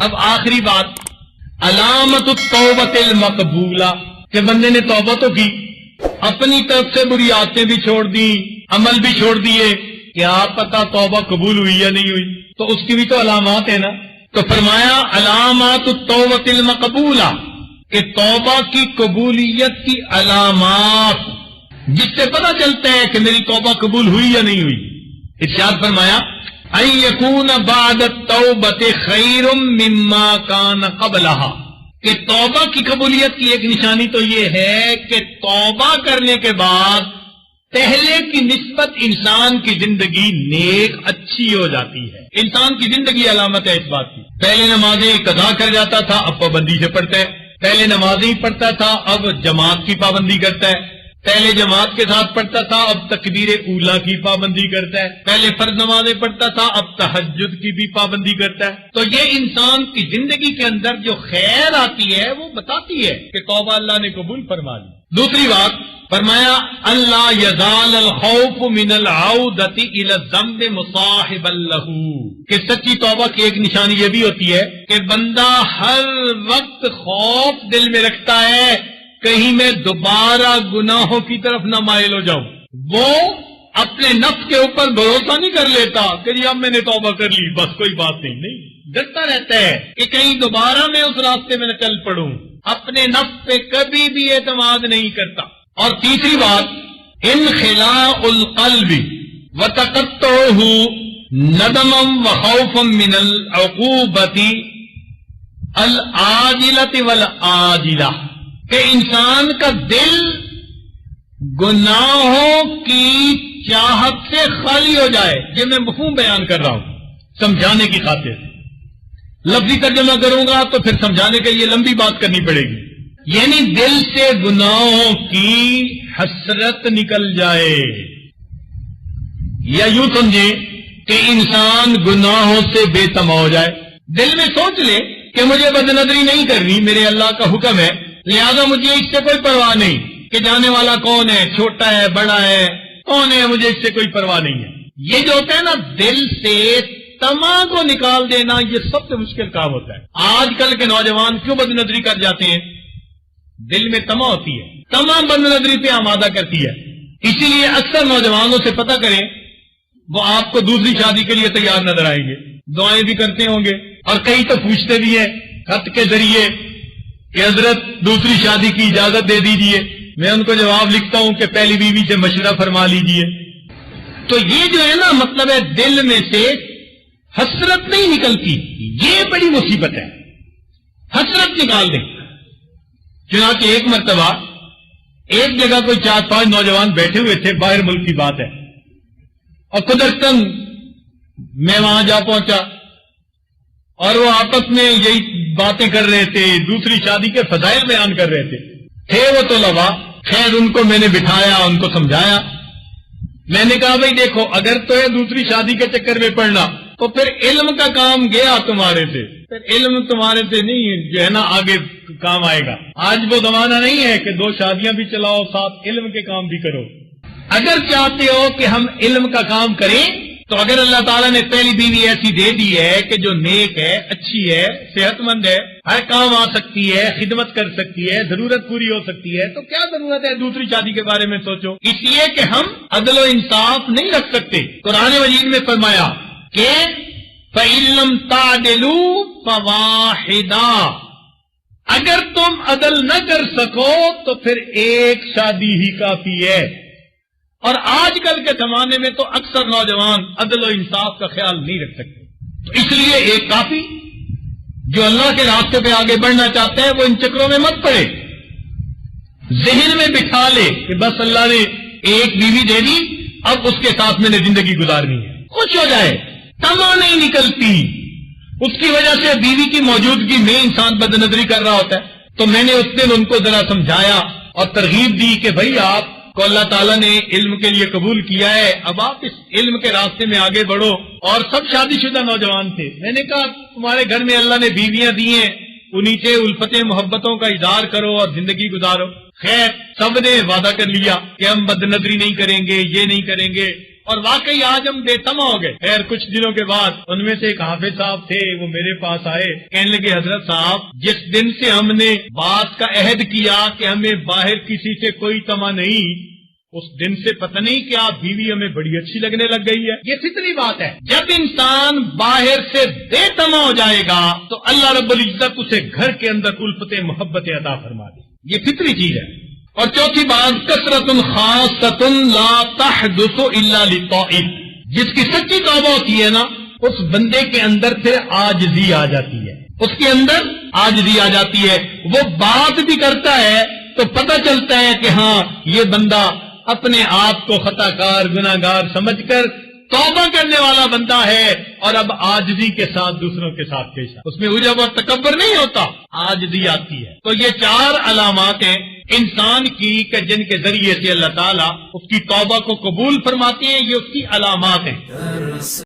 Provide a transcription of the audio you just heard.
اب آخری بات، علامت التوبۃ المقبولہ، کہ بندے نے توبہ تو کی، اپنی طرف سے بری عادتیں بھی چھوڑ دی، عمل بھی چھوڑ دیے، کیا پتہ توبہ قبول ہوئی یا نہیں ہوئی؟ تو اس کی بھی تو علامات ہیں نا۔ تو فرمایا علامات التوبۃ المقبولہ، کہ توبہ کی قبولیت کی علامات جس سے پتہ چلتا ہے کہ میری توبہ قبول ہوئی یا نہیں ہوئی۔ ارشاد فرمایا ان یکون بعد التوبۃ خیر مما کان قبلہا، کہ توبہ کی قبولیت کی ایک نشانی تو یہ ہے کہ توبہ کرنے کے بعد پہلے کی نسبت انسان کی زندگی نیک اچھی ہو جاتی ہے۔ انسان کی زندگی علامت ہے اس بات کی، پہلے نمازیں قضا کر جاتا تھا، اب پابندی سے پڑھتا ہے، پہلے نمازیں پڑھتا تھا، اب جماعت کی پابندی کرتا ہے، پہلے جماعت کے ساتھ پڑھتا تھا، اب تکبیر اولا کی پابندی کرتا ہے، پہلے فرض نمازیں پڑھتا تھا، اب تہجد کی بھی پابندی کرتا ہے۔ تو یہ انسان کی زندگی کے اندر جو خیر آتی ہے وہ بتاتی ہے کہ توبہ اللہ نے قبول فرما لی۔ دوسری بات فرمایا اللہ یزال الخوف من العودۃ الی الذنب مصاحبا لہ، کہ سچی توبہ کی ایک نشانی یہ بھی ہوتی ہے کہ بندہ ہر وقت خوف دل میں رکھتا ہے کہیں میں دوبارہ گناہوں کی طرف نہ مائل ہو جاؤں۔ وہ اپنے نفس کے اوپر بھروسہ نہیں کر لیتا کہ جی اب میں نے توبہ کر لی بس کوئی بات نہیں، ڈرتا رہتا ہے کہ کہیں دوبارہ میں اس راستے میں نہ چل پڑوں، اپنے نفس پہ کبھی بھی اعتماد نہیں کرتا۔ اور تیسری بات انخلاء القلب وتقطعہ ندما وخوفا من العقوبۃ العاجلۃ والآجلہ، کہ انسان کا دل گناہوں کی چاہت سے خالی ہو جائے۔ یہ میں مفہوم بیان کر رہا ہوں سمجھانے کی خاطر، لفظی ترجمہ کروں گا تو پھر سمجھانے کے لیے لمبی بات کرنی پڑے گی۔ یعنی دل سے گناہوں کی حسرت نکل جائے، یا یوں سمجھیں کہ انسان گناہوں سے بے تما ہو جائے، دل میں سوچ لے کہ مجھے بدنظری نہیں کرنی، میرے اللہ کا حکم ہے، لہذا مجھے اس سے کوئی پرواہ نہیں کہ جانے والا کون ہے، چھوٹا ہے بڑا ہے کون ہے، مجھے اس سے کوئی پرواہ نہیں ہے۔ یہ جو ہوتا ہے نا دل سے تما کو نکال دینا، یہ سب سے مشکل کام ہوتا ہے۔ آج کل کے نوجوان کیوں بدنظری کر جاتے ہیں؟ دل میں تما ہوتی ہے، تما بدنظری پہ آمادہ کرتی ہے۔ اسی لیے اکثر نوجوانوں سے پتہ کریں، وہ آپ کو دوسری شادی کے لیے تیار نظر آئیں گے، دعائیں بھی کرتے ہوں گے، اور کئی تو پوچھتے بھی ہیں خط کے ذریعے کہ حضرت دوسری شادی کی اجازت دے دیجئے۔ میں ان کو جواب لکھتا ہوں کہ پہلی بیوی سے مشورہ فرما لیجئے۔ تو یہ جو ہے نا مطلب ہے دل میں سے حسرت نہیں نکلتی، یہ بڑی مصیبت ہے، حسرت نکال دیں۔ چنانچہ ایک مرتبہ ایک جگہ کوئی 4-5 نوجوان بیٹھے ہوئے تھے، باہر ملک کی بات ہے، اور قدرتاً میں وہاں جا پہنچا اور وہ آپس میں یہی باتیں کر رہے تھے، دوسری شادی کے فضائل بیان کر رہے تھے وہ طلباء۔ خیر ان کو میں نے بٹھایا، ان کو سمجھایا، میں نے کہا بھائی دیکھو اگر تو ہے دوسری شادی کے چکر میں پڑنا تو پھر علم کا کام گیا تمہارے سے، پھر علم تمہارے سے نہیں جو ہے نا آگے کام آئے گا۔ آج وہ زمانہ نہیں ہے کہ 2 شادیاں بھی چلاؤ ساتھ علم کے کام بھی کرو۔ اگر چاہتے ہو کہ ہم علم کا کام کریں تو اگر اللہ تعالیٰ نے پہلی بیوی ایسی دے دی ہے کہ جو نیک ہے، اچھی ہے، صحت مند ہے، ہر کام آ سکتی ہے، خدمت کر سکتی ہے، ضرورت پوری ہو سکتی ہے، تو کیا ضرورت ہے دوسری شادی کے بارے میں سوچو؟ اس لیے کہ ہم عدل و انصاف نہیں رکھ سکتے۔ قرآن مجید میں فرمایا کہ فَإِن لَّمْ تَعْدِلُوا فَوَاحِدًا، اگر تم عدل نہ کر سکو تو پھر ایک شادی ہی کافی ہے۔ اور آج کل کے زمانے میں تو اکثر نوجوان عدل و انصاف کا خیال نہیں رکھ سکتے، تو اس لیے ایک کافی۔ جو اللہ کے راستے پہ آگے بڑھنا چاہتا ہے وہ ان چکروں میں مت پڑے، ذہن میں بٹھا لے کہ بس اللہ نے ایک بیوی دے دی، اب اس کے ساتھ میں نے زندگی گزارنی ہے، خوش ہو جائے، تما نہیں نکلتی۔ اس کی وجہ سے بیوی کی موجودگی میں انسان بدنظری کر رہا ہوتا ہے۔ تو میں نے اس دن ان کو ذرا سمجھایا اور ترغیب دی کہ بھائی آپ کو اللہ تعالیٰ نے علم کے لیے قبول کیا ہے، اب آپ اس علم کے راستے میں آگے بڑھو۔ اور سب شادی شدہ نوجوان تھے۔ میں نے کہا تمہارے گھر میں اللہ نے بیویاں دی ہیں، انہی سے الفتیں محبتوں کا اظہار کرو اور زندگی گزارو۔ خیر سب نے وعدہ کر لیا کہ ہم بدنظری نہیں کریں گے، یہ نہیں کریں گے، اور واقعی آج ہم بے تما ہو گئے. خیر کچھ دنوں کے بعد ان میں سے ایک حافظ صاحب تھے، وہ میرے پاس آئے، کہنے لگے حضرت صاحب جس دن سے ہم نے بات کا عہد کیا کہ ہمیں باہر کسی سے کوئی تما نہیں، اس دن سے پتہ نہیں کیا بیوی ہمیں بڑی اچھی لگنے لگ گئی ہے. یہ فطری بات ہے. جب انسان باہر سے بے تما ہو جائے گا تو اللہ رب العزت اسے گھر کے اندر الفت محبت عطا فرما دے. یہ فطری چیز ہے. اور چوتھی بات کثرت خاصۃ لا تحدث الا للطائب. جس کی سچی توبہ ہوتی ہے نا، اس بندے کے اندر پھر عاجزی آ جاتی ہے، اس کے اندر عاجزی آ جاتی ہے. وہ بات بھی کرتا ہے تو پتہ چلتا ہے کہ ہاں یہ بندہ اپنے آپ کو خطا کار گناہگار سمجھ کر توبہ کرنے والا بندہ ہے، اور اب عاجزی کے ساتھ دوسروں کے ساتھ پیش ہے. اس میں عجب اور تکبر نہیں ہوتا، عاجزی آتی ہے. تو یہ 4 علامات ہیں انسان کی کہ جن کے ذریعے سے اللہ تعالیٰ اس کی توبہ کو قبول فرماتے ہیں. یہ اس کی علامات ہیں.